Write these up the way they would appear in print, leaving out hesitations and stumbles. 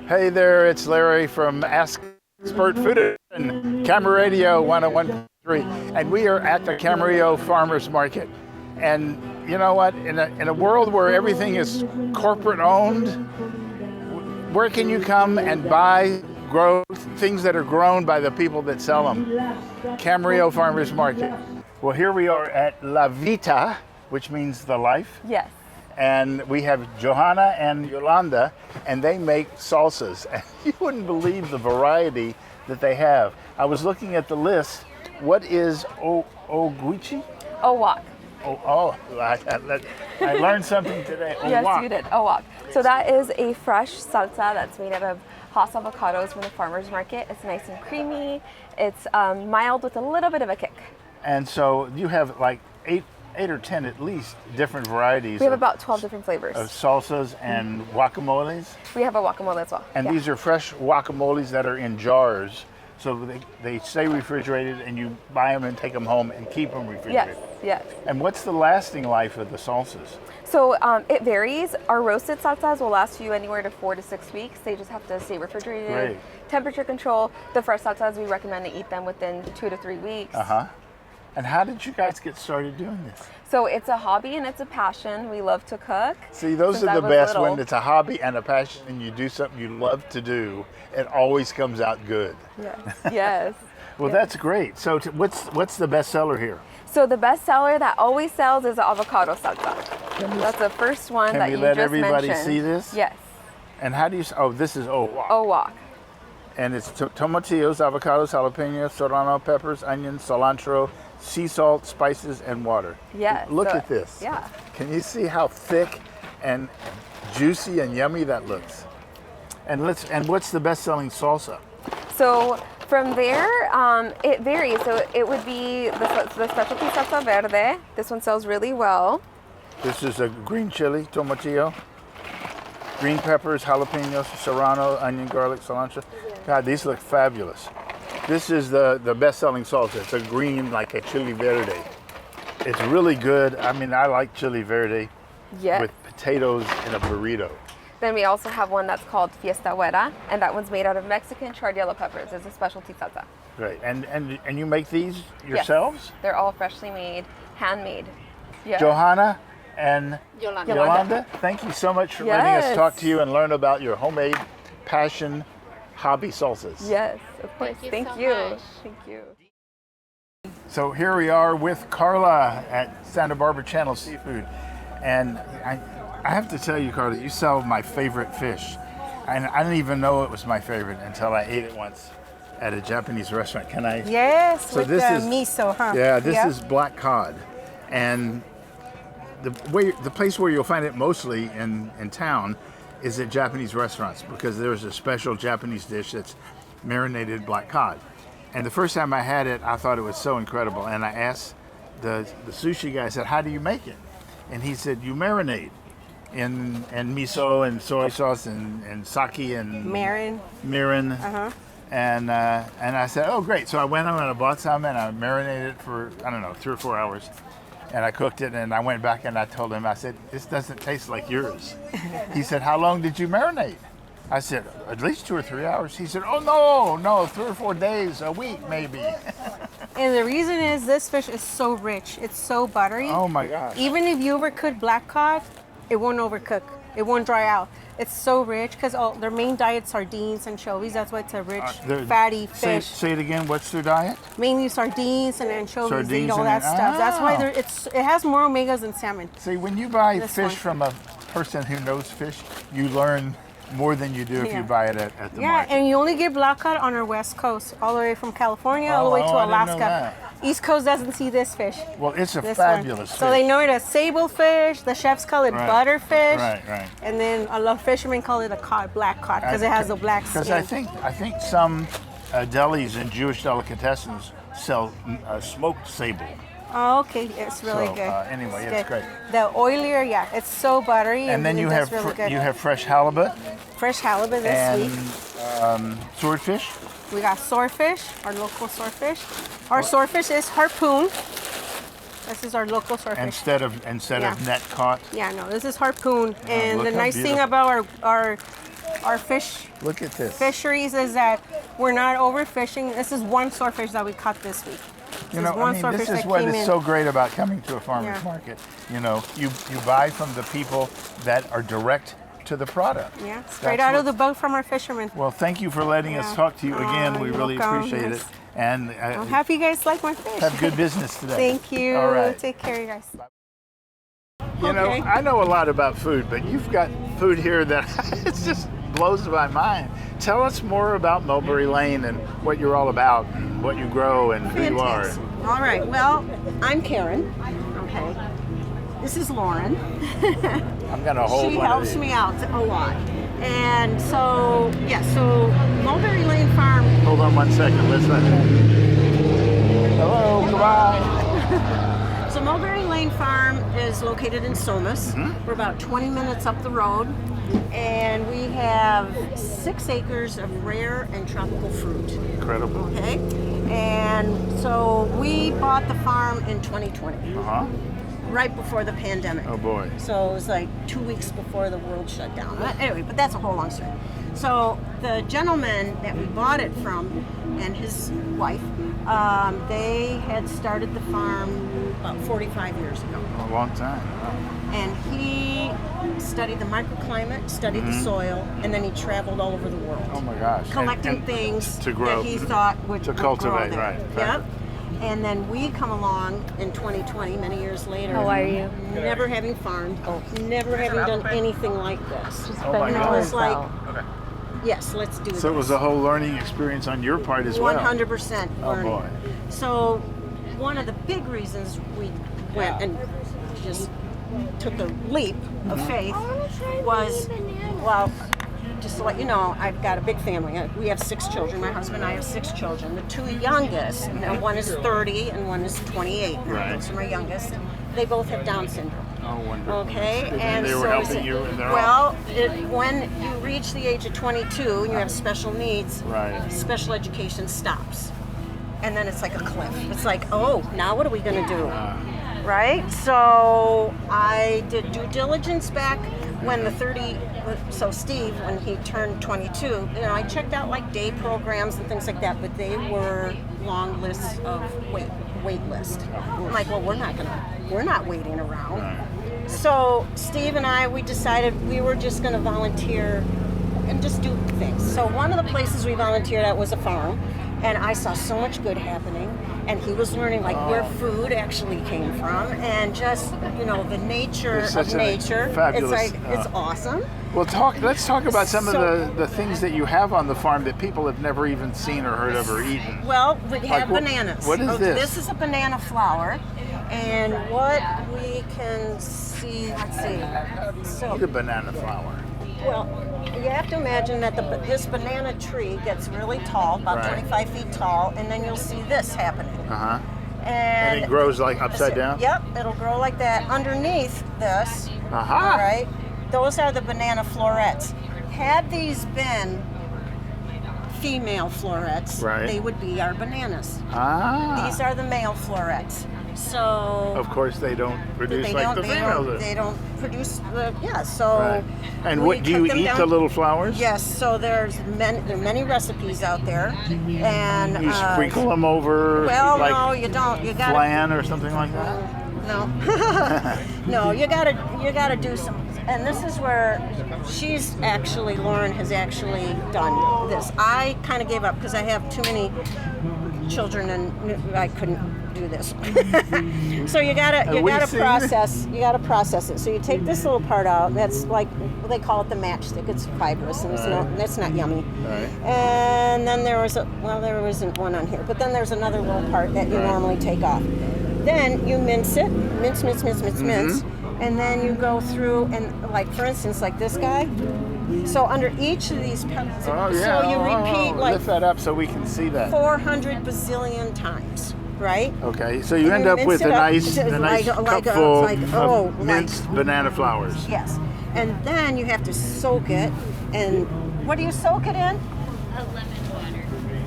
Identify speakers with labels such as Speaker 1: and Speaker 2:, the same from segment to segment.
Speaker 1: Hey there, it's Larry from Ask Expert Food and Camarillo 101.3, and we are at the Camarillo Farmers Market. And you know what? In a world where everything is corporate owned, where can you come and grow things that are grown by the people that sell them? Camarillo Farmers Market. Well, here we are at La Vita, which means the life.
Speaker 2: Yes.
Speaker 1: And we have Johanna and Yolanda, and they make salsas. And you wouldn't believe the variety that they have. I was looking at the list. What is Ooguchi?
Speaker 2: Owak.
Speaker 1: I learned something today.
Speaker 2: Yes, you did. Owak. So that is a fresh salsa that's made out of Hass avocados from the farmer's market. It's nice and creamy. It's mild with a little bit of a kick.
Speaker 1: And so you have like eight or 10 at least different varieties.
Speaker 2: We have about 12 different flavors.
Speaker 1: Of salsas and guacamoles.
Speaker 2: We have a guacamole as well.
Speaker 1: And these are fresh guacamoles that are in jars. So they stay refrigerated and you buy them and take them home and keep them refrigerated.
Speaker 2: Yes.
Speaker 1: And what's the lasting life of the salsas?
Speaker 2: So it varies. Our roasted salsas will last you anywhere to 4 to 6 weeks. They just have to stay refrigerated.
Speaker 1: Great.
Speaker 2: Temperature control. The fresh salsas, we recommend to eat them within 2 to 3 weeks.
Speaker 1: And how did you guys get started doing this?
Speaker 2: So it's a hobby and it's a passion. We love to cook.
Speaker 1: See, those are the best when it's a hobby and a passion and you do something you love to do. It always comes out good.
Speaker 2: Yes.
Speaker 1: Well, that's great. So what's the best seller here?
Speaker 2: So the best seller that always sells is the Avocado Sata. That's the first one that you just mentioned.
Speaker 1: Can we let everybody see this?
Speaker 2: Yes.
Speaker 1: And how do you, this is Owak.
Speaker 2: Owak.
Speaker 1: And it's tomatillos, avocados, jalapenos, serrano peppers, onions, cilantro, sea salt, spices, and water.
Speaker 2: Yes.
Speaker 1: Look at this.
Speaker 2: Yeah.
Speaker 1: Can you see how thick and juicy and yummy that looks? And what's the best-selling salsa?
Speaker 2: So from there, it varies. So it would be the specialty salsa verde. This one sells really well.
Speaker 1: This is a green chili, tomatillo. Green peppers, jalapenos, serrano, onion, garlic, cilantro. God, these look fabulous. This is the best-selling salsa. It's a green, like a chili verde. It's really good. I mean, I like chili verde with potatoes in a burrito.
Speaker 2: Then we also have one that's called Fiesta Güera, and that one's made out of Mexican charred yellow peppers. It's a specialty salsa.
Speaker 1: Great. And you make these yourselves?
Speaker 2: Yes. They're all freshly made, handmade. Yes.
Speaker 1: Johanna and
Speaker 2: Yolanda,
Speaker 1: thank you so much for letting us talk to you and learn about your homemade passion hobby salsas.
Speaker 2: Yes, of course. Thank you. Thank you.
Speaker 1: So here we are with Carla at Santa Barbara Channel Seafood. And I have to tell you, Carla, you sell my favorite fish. And I didn't even know it was my favorite until I ate it once at a Japanese restaurant. Can I?
Speaker 3: Yes, so with this is miso, huh?
Speaker 1: Yeah, this is black cod. And the place where you'll find it mostly in town is at Japanese restaurants because there's a special Japanese dish that's marinated black cod. And the first time I had it, I thought it was so incredible. And I asked the sushi guy, I said, how do you make it? And he said, you marinate in miso and soy sauce and sake and mirin. And I said, oh, great. So I went home and I bought some and I marinated it for, 3 or 4 hours. And I cooked it and I went back and I told him, I said, this doesn't taste like yours. He said, how long did you marinate? I said, at least 2 or 3 hours. He said, oh, no, 3 or 4 days, a week maybe.
Speaker 3: And the reason is this fish is so rich. It's so buttery.
Speaker 1: Oh my gosh.
Speaker 3: Even if you overcook black cod, it won't overcook. It won't dry out. It's so rich because their main diet sardines, anchovies. That's why it's a rich, fatty fish.
Speaker 1: Say it again. What's their diet?
Speaker 3: Mainly sardines and anchovies. They eat all that stuff. That's why it has more omegas than salmon.
Speaker 1: See, when you buy fish from a person who knows fish, you learn more than you do if you buy it at the market.
Speaker 3: Yeah, and you only get black cod on our west coast, all the way from California all the way to Alaska. East Coast doesn't see this fish.
Speaker 1: Well, it's a fabulous fish.
Speaker 3: So they know it as sablefish. The chefs call it butterfish.
Speaker 1: Right.
Speaker 3: And then a lot of fishermen call it a cod, black cod, because it has the black skin.
Speaker 1: Because I think some delis and Jewish delicatessens sell smoked sable.
Speaker 3: Oh, okay. It's really good.
Speaker 1: Anyway, it's great.
Speaker 3: The oilier, it's so buttery.
Speaker 1: And then you have fresh halibut.
Speaker 3: Fresh halibut this week.
Speaker 1: And swordfish.
Speaker 3: We got swordfish, our local swordfish. Our swordfish is harpoon. This is our local swordfish.
Speaker 1: Instead of net caught.
Speaker 3: Yeah, no, this is harpoon. And the nice thing about our our fish
Speaker 1: Look at this.
Speaker 3: fisheries is that we're not overfishing. This is one swordfish that we caught this week.
Speaker 1: You know, I mean, this is what is so great about coming to a farmer's market. You know, you buy from the people that are direct to the product.
Speaker 3: Yeah, straight out of the boat from our fishermen.
Speaker 1: Well, thank you for letting us talk to you again. We really appreciate it. And
Speaker 3: I'm happy you guys like my fish.
Speaker 1: Have good business today.
Speaker 3: Thank you.
Speaker 1: All right.
Speaker 3: Take care, you guys.
Speaker 1: You know, I know a lot about food, but you've got food here that it just blows my mind. Tell us more about Mulberry Lane and what you're all about, and what you grow, and who you are.
Speaker 4: All right. Well, I'm Karen. Okay. This is Lauren.
Speaker 1: I'm gonna hold.
Speaker 4: She helps me out a lot. And so, yeah. So Mulberry Lane Farm.
Speaker 1: Hold on 1 second. Let's let. Hello. Goodbye.
Speaker 4: So Mulberry Lane Farm is located in Somas. We're about 20 minutes up the road, and we have 6 acres of rare and tropical fruit.
Speaker 1: Incredible.
Speaker 4: Okay, and so we bought the farm in 2020, right before the pandemic.
Speaker 1: Oh boy.
Speaker 4: So it was like 2 weeks before the world shut down. Anyway, but that's a whole long story. So the gentleman that we bought it from and his wife, they had started the farm about 45 years ago.
Speaker 1: A long time. Wow.
Speaker 4: And he studied the microclimate, studied the soil, and then he traveled all over the world.
Speaker 1: Oh my gosh.
Speaker 4: Collecting things
Speaker 1: to grow,
Speaker 4: that he thought would
Speaker 1: to cultivate,
Speaker 4: grow there.
Speaker 1: right?
Speaker 4: Yep. And then we come along in 2020, many years later.
Speaker 2: How are you?
Speaker 4: Never having farmed, never having done anything like this.
Speaker 1: Oh my
Speaker 4: And it
Speaker 1: God.
Speaker 4: was like, yes, let's do this.
Speaker 1: So it was a whole learning experience on your part as well.
Speaker 4: 100%
Speaker 1: Oh
Speaker 4: learning.
Speaker 1: boy.
Speaker 4: So one of the big reasons we went and just took the leap of faith was, well, just to let you know, I've got a big family. We have 6 children. My husband and I have 6 children. The 2 youngest, and one is 30 and one is 28.
Speaker 1: Right.
Speaker 4: Those are my youngest. They both have Down syndrome.
Speaker 1: Oh, wonderful.
Speaker 4: Okay,
Speaker 1: And they were helping you in their
Speaker 4: well, when you reach the age of 22 and you have special needs,
Speaker 1: Right.
Speaker 4: special education stops. And then it's like a cliff. It's like, oh, now what are we going to do? Right? So I did due diligence back when so Steve, when he turned 22, you know, I checked out like day programs and things like that, but they were long lists of wait list. I'm like, well, we're not waiting around.
Speaker 1: Right.
Speaker 4: So Steve and I, we decided we were just going to volunteer and just do things. So one of the places we volunteered at was a farm, and I saw so much good happening. And he was learning like where food actually came from, and just, you know, the nature of nature.
Speaker 1: Fabulous.
Speaker 4: It's like it's awesome.
Speaker 1: Well, let's talk about some of the things that you have on the farm that people have never even seen or heard of or eaten.
Speaker 4: Well, we have
Speaker 1: Like,
Speaker 4: bananas.
Speaker 1: what is this?
Speaker 4: This is a banana flower, and what we can see. Let's see. So
Speaker 1: The banana flower.
Speaker 4: well, you have to imagine that this banana tree gets really tall, about
Speaker 1: Right.
Speaker 4: 25 feet tall, and then you'll see this happening.
Speaker 1: Uh-huh.
Speaker 4: And
Speaker 1: And it grows like upside down?
Speaker 4: Yep, it'll grow like that. Underneath this,
Speaker 1: Aha.
Speaker 4: all right, those are the banana florets. Had these been female florets,
Speaker 1: Right.
Speaker 4: they would be our bananas.
Speaker 1: Ah.
Speaker 4: These are the male florets. So
Speaker 1: Of course, they don't produce
Speaker 4: they
Speaker 1: like
Speaker 4: don't,
Speaker 1: the
Speaker 4: they
Speaker 1: females.
Speaker 4: don't, they don't produce the, yeah, so.
Speaker 1: Right. And
Speaker 4: we
Speaker 1: what do you
Speaker 4: cut them
Speaker 1: eat
Speaker 4: down.
Speaker 1: the little flowers?
Speaker 4: Yes, so there are many recipes out there, and
Speaker 1: You sprinkle them over
Speaker 4: well,
Speaker 1: like
Speaker 4: no, you don't. You gotta
Speaker 1: flan or something like that?
Speaker 4: no, no. You gotta do some. And this is where Lauren has actually done this. I kind of gave up because I have too many children and I couldn't do this. So you gotta process it. So you take this little part out. That's like they call it the matchstick. It's fibrous and that's not yummy.
Speaker 1: Right.
Speaker 4: And then there isn't one on here. But then there's another little part that you normally take off. Then you mince it, mince, and then you go through and like for instance like this guy. So under each of these petals,
Speaker 1: Oh, yeah.
Speaker 4: so you repeat like
Speaker 1: lift that up so we can see that.
Speaker 4: 400 bazillion times, right?
Speaker 1: Okay, so you
Speaker 4: And
Speaker 1: end
Speaker 4: you
Speaker 1: up with
Speaker 4: mince
Speaker 1: a
Speaker 4: it up
Speaker 1: nice,
Speaker 4: to
Speaker 1: a nice
Speaker 4: like
Speaker 1: cupful
Speaker 4: a-
Speaker 1: of minced banana flowers.
Speaker 4: Yes, and then you have to soak it. And what do you soak it in?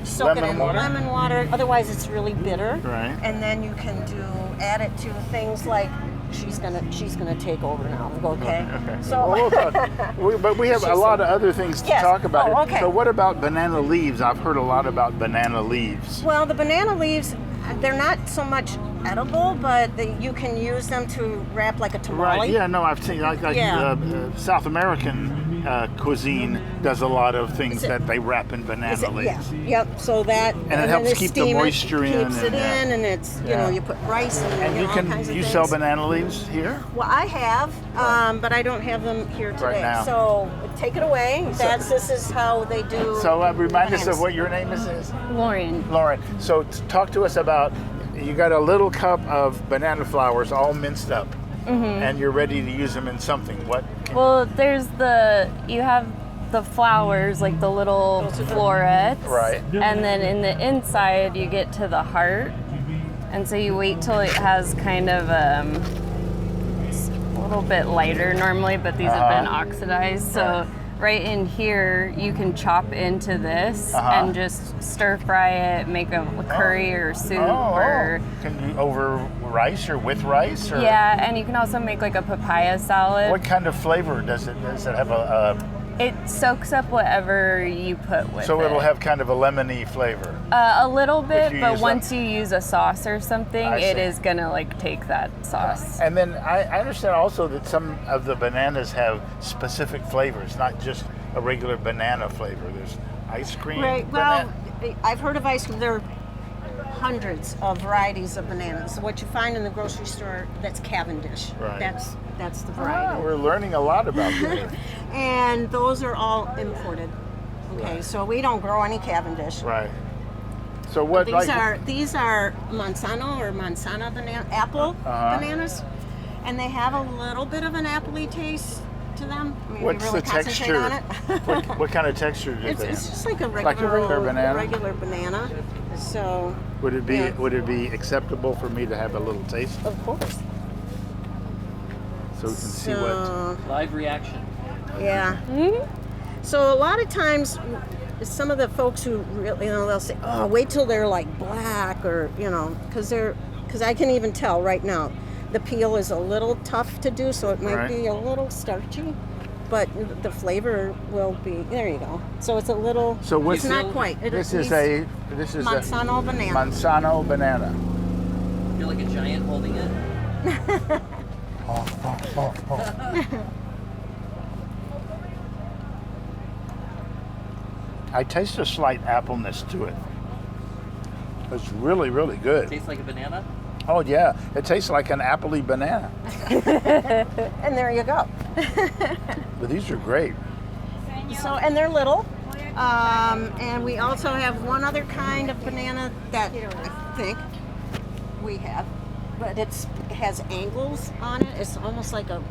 Speaker 4: Soak it
Speaker 1: Lemon
Speaker 4: in
Speaker 1: water?
Speaker 4: lemon water. Otherwise, it's really bitter.
Speaker 1: Right.
Speaker 4: And then you can add it to things like she's gonna take over now. Okay. So
Speaker 1: Well, we'll talk. But we have a lot of other things to
Speaker 4: Yes.
Speaker 1: talk about.
Speaker 4: Oh, okay.
Speaker 1: So what about banana leaves? I've heard a lot about banana leaves.
Speaker 4: well, the banana leaves, they're not so much edible, but you can use them to wrap like a tamale.
Speaker 1: Right. Yeah. No, I've seen
Speaker 4: Yeah.
Speaker 1: South American cuisine does a lot of things that they wrap in banana
Speaker 4: Yeah.
Speaker 1: leaves.
Speaker 4: Yep. So that
Speaker 1: And it
Speaker 4: then
Speaker 1: helps
Speaker 4: they
Speaker 1: keep the
Speaker 4: steam it,
Speaker 1: moisture in
Speaker 4: keeps it
Speaker 1: and,
Speaker 4: in, and it's
Speaker 1: Yeah.
Speaker 4: you put rice and,
Speaker 1: And you
Speaker 4: all kinds of
Speaker 1: you
Speaker 4: things.
Speaker 1: sell banana leaves here?
Speaker 4: Well, I have, but I don't have them here today.
Speaker 1: now.
Speaker 4: So take it away. This is how they do.
Speaker 1: So remind us of
Speaker 4: bananas.
Speaker 1: what your name is.
Speaker 2: Lauren.
Speaker 1: Lauren. So talk to us about, you got a little cup of banana flowers all minced up, and you're ready to use them in something. What?
Speaker 5: Well, you have the flowers, like the little florets.
Speaker 1: Right.
Speaker 5: And then in the inside, you get to the heart. And so you wait till it has kind of it's a little bit lighter normally, but these have been oxidized. So right in here, you can chop into this and just stir fry it, make a curry or soup or...
Speaker 1: Can you over rice or with rice? Or
Speaker 5: Yeah, and you can also make like a papaya salad.
Speaker 1: What kind of flavor does it have?
Speaker 5: It soaks up whatever you put with it.
Speaker 1: So it'll have kind of a lemony flavor.
Speaker 5: A little bit,
Speaker 1: you
Speaker 5: but
Speaker 1: use
Speaker 5: once you use a sauce or something,
Speaker 1: I
Speaker 5: it
Speaker 1: see.
Speaker 5: is gonna like take that sauce.
Speaker 1: And then I understand also that some of the bananas have specific flavors, not just a regular banana flavor. There's ice cream.
Speaker 4: Right. Well, I've heard of ice cream. There are hundreds of varieties of bananas. What you find in the grocery store, that's Cavendish.
Speaker 1: Right.
Speaker 4: That's the variety.
Speaker 1: We're learning a lot about that.
Speaker 4: And those are all imported. Okay, so we don't grow any Cavendish.
Speaker 1: Right. So what?
Speaker 4: These are Monsano or Monsana apple bananas, and they have a little bit of an appley taste to them. I mean,
Speaker 1: What's
Speaker 4: if you really
Speaker 1: the
Speaker 4: concentrate
Speaker 1: texture?
Speaker 4: on it.
Speaker 1: what kind of texture do
Speaker 4: It's
Speaker 1: they have?
Speaker 4: just like a
Speaker 1: regular banana?
Speaker 4: Regular banana. So
Speaker 1: Would it be
Speaker 4: yeah.
Speaker 1: Would it be acceptable for me to have a little taste,
Speaker 4: of course.
Speaker 1: so we can see what?
Speaker 6: Live reaction.
Speaker 4: Yeah. So a lot of times, some of the folks who really, they'll say, "Oh, wait till they're like black," or because I can even tell right now, the peel is a little tough to do, so it might be a little starchy, but the flavor will be. There you go. So it's a little.
Speaker 1: So what's
Speaker 4: it's not quite.
Speaker 1: This is a
Speaker 4: Monsano banana.
Speaker 1: Monsano banana.
Speaker 6: I feel like a giant holding it.
Speaker 1: I taste a slight appleness to it. It's really, really good.
Speaker 6: Tastes like a banana.
Speaker 1: Oh yeah, it tastes like an appley banana.
Speaker 4: And there you go.
Speaker 1: But these are great.
Speaker 4: So, and they're little. And we also have one other kind of banana that I think we have, but it has angles on it. It's almost like a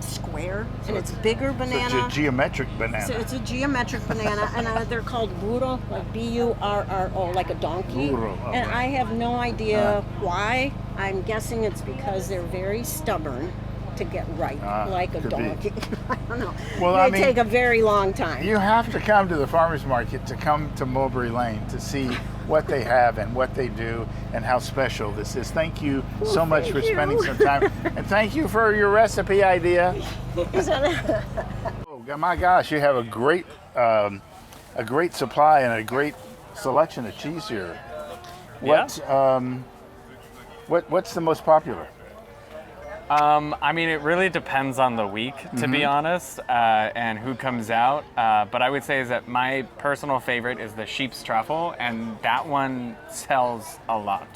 Speaker 4: square, and it's bigger banana.
Speaker 1: It's a geometric banana.
Speaker 4: So it's a geometric banana, and they're called burro, like B-U-R-R-O, like a donkey.
Speaker 1: Burro, okay.
Speaker 4: And I have no idea why. I'm guessing it's because they're very stubborn to get right, like a
Speaker 1: could be.
Speaker 4: donkey. I don't know.
Speaker 1: Well,
Speaker 4: they
Speaker 1: I mean,
Speaker 4: take a very long time.
Speaker 1: You have to come to the farmers market to come to Mulberry Lane to see what they have and what they do and how special this is. Thank you so much for spending some time, and thank you for your recipe idea. Oh my gosh, you have a great supply and a great selection of cheese here. What's the most popular?
Speaker 7: I mean, it really depends on the week, to be honest, and who comes out. But I would say is that my personal favorite is the sheep's truffle, and that one sells a lot.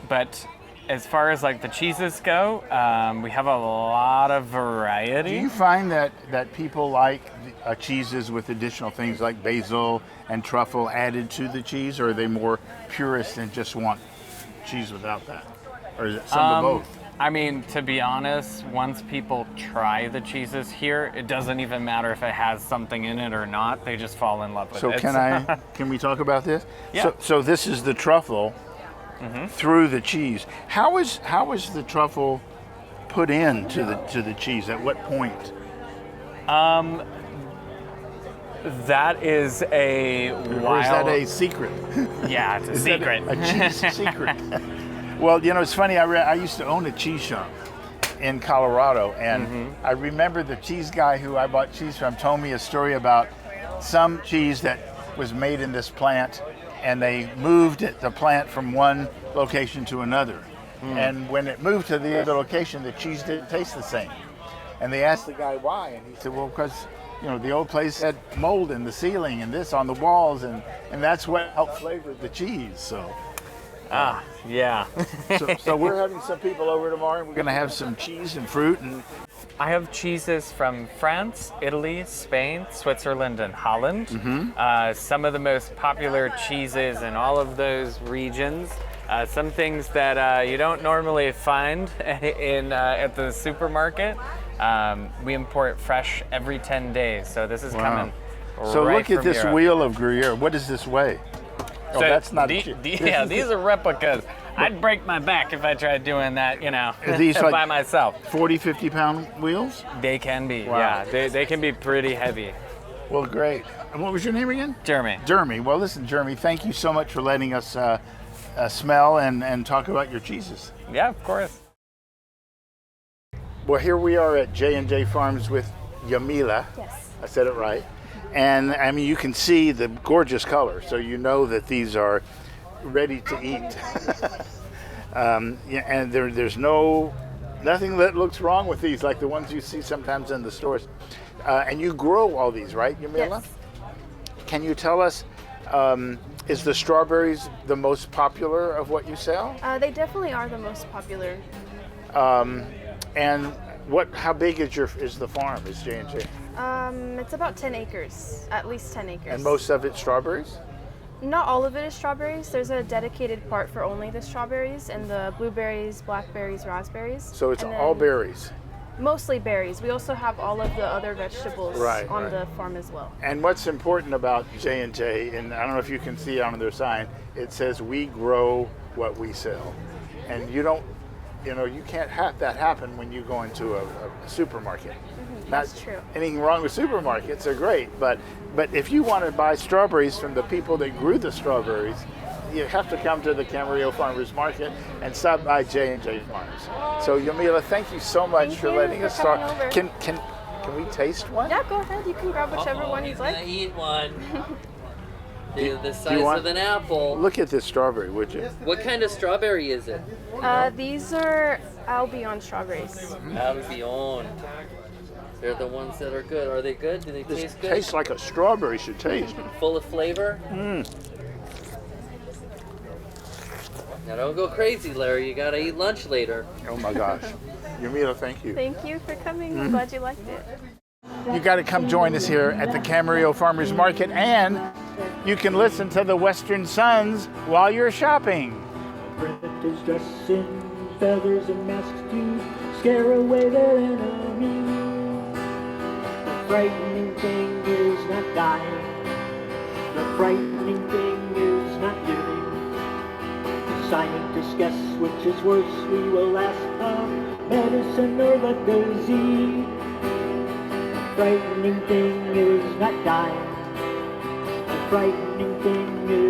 Speaker 7: But as far as like the cheeses go, we have a lot of variety.
Speaker 1: Do you find that people like cheeses with additional things like basil and truffle added to the cheese, or are they more purist and just want cheese without that? Or is it some of both?
Speaker 7: I mean, to be honest, once people try the cheeses here, it doesn't even matter if it has something in it or not. They just fall in love with it.
Speaker 1: So can we talk about this?
Speaker 7: Yeah.
Speaker 1: So this is the truffle through the cheese. How is the truffle put into the cheese? At what point?
Speaker 7: That is a wild...
Speaker 1: Or is that a secret?
Speaker 7: Yeah, it's a
Speaker 1: Is that
Speaker 7: secret.
Speaker 1: a cheese secret. Well, you know, it's funny. I used to own a cheese shop in Colorado, and I remember the cheese guy who I bought cheese from told me a story about some cheese that was made in this plant, and they moved the plant from one location to another. And when it moved to the other location, the cheese didn't taste the same. And they asked the guy why, and he said, well, because you know the old place had mold in the ceiling and this on the walls, and that's what helped flavor the cheese. So.
Speaker 7: Yeah.
Speaker 1: so we're having some people over tomorrow, and we're going to have some cheese and fruit. And
Speaker 7: I have cheeses from France, Italy, Spain, Switzerland, and Holland. Some of the most popular cheeses in all of those regions. Some things that you don't normally find at the supermarket. We import fresh every 10 days, so this is coming.
Speaker 1: So
Speaker 7: right
Speaker 1: look at
Speaker 7: from
Speaker 1: this
Speaker 7: Europe.
Speaker 1: wheel of Gruyere. What does this weigh? Oh,
Speaker 7: So
Speaker 1: that's not.
Speaker 7: these are replicas. I'd break my back if I tried doing that, you know,
Speaker 1: Are these
Speaker 7: by
Speaker 1: like
Speaker 7: myself.
Speaker 1: 40, 50-pound wheels?
Speaker 7: They can be,
Speaker 1: Wow.
Speaker 7: yeah. They can be pretty heavy.
Speaker 1: Well, great. And what was your name again?
Speaker 7: Jeremy.
Speaker 1: Jeremy. Well, listen, Jeremy, thank you so much for letting us smell and talk about your cheeses.
Speaker 7: Yeah, of course.
Speaker 1: Well, here we are at J&J Farms with Yamila.
Speaker 2: Yes.
Speaker 1: I said it right. And I mean, you can see the gorgeous color, so you know that these are ready to eat. Yeah, and there's nothing that looks wrong with these, like the ones you see sometimes in the stores. And you grow all these, right, Yamila?
Speaker 2: Yes.
Speaker 1: Can you tell us, is the strawberries the most popular of what you sell?
Speaker 8: They definitely are the most popular.
Speaker 1: And how big is the farm? Is J&J?
Speaker 8: It's about 10 acres, at least 10 acres.
Speaker 1: And most of it strawberries?
Speaker 8: Not all of it is strawberries. There's a dedicated part for only the strawberries and the blueberries, blackberries, raspberries.
Speaker 1: So it's
Speaker 8: And
Speaker 1: all
Speaker 8: then
Speaker 1: berries.
Speaker 8: Mostly berries. We also have all of the other vegetables
Speaker 1: Right,
Speaker 8: on
Speaker 1: right.
Speaker 8: the farm as well.
Speaker 1: And what's important about J&J, and I don't know if you can see on their sign, it says we grow what we sell. And you can't have that happen when you go into a supermarket.
Speaker 8: That's true.
Speaker 1: Anything wrong with supermarkets, they're great, but if you want to buy strawberries from the people that grew the strawberries, you have to come to the Camarillo Farmers Market and stop by J&J Farms. So Yamila, thank you so much
Speaker 8: Thank
Speaker 1: for
Speaker 8: you
Speaker 1: letting
Speaker 8: for
Speaker 1: us
Speaker 8: coming
Speaker 1: talk.
Speaker 8: over.
Speaker 1: Can we taste one?
Speaker 8: Yeah, go ahead. You can grab whichever one you'd like.
Speaker 6: Gonna eat one. The
Speaker 1: do
Speaker 6: size
Speaker 1: you want-
Speaker 6: of an apple.
Speaker 1: Look at this strawberry, would you?
Speaker 6: What kind of strawberry is it?
Speaker 8: These are Albion strawberries.
Speaker 6: Albion. They're the ones that are good. Are they good? Do they
Speaker 1: This
Speaker 6: taste good?
Speaker 1: tastes like a strawberry should taste.
Speaker 6: Full of flavor? Now don't go crazy, Larry. You gotta eat lunch later.
Speaker 1: Oh my gosh. Yamila, thank you.
Speaker 8: Thank you for coming. I'm glad you liked it.
Speaker 1: You got to come join us here at the Camarillo Farmers Market, and you can listen to the Western Suns while you're shopping.
Speaker 9: Predators dress in feathers and masks to scare away their enemies. The frightening thing is not dying. The frightening thing is not living. The scientists guess which is worse. We will ask the medicine or the disease. The frightening thing is not dying. The frightening thing is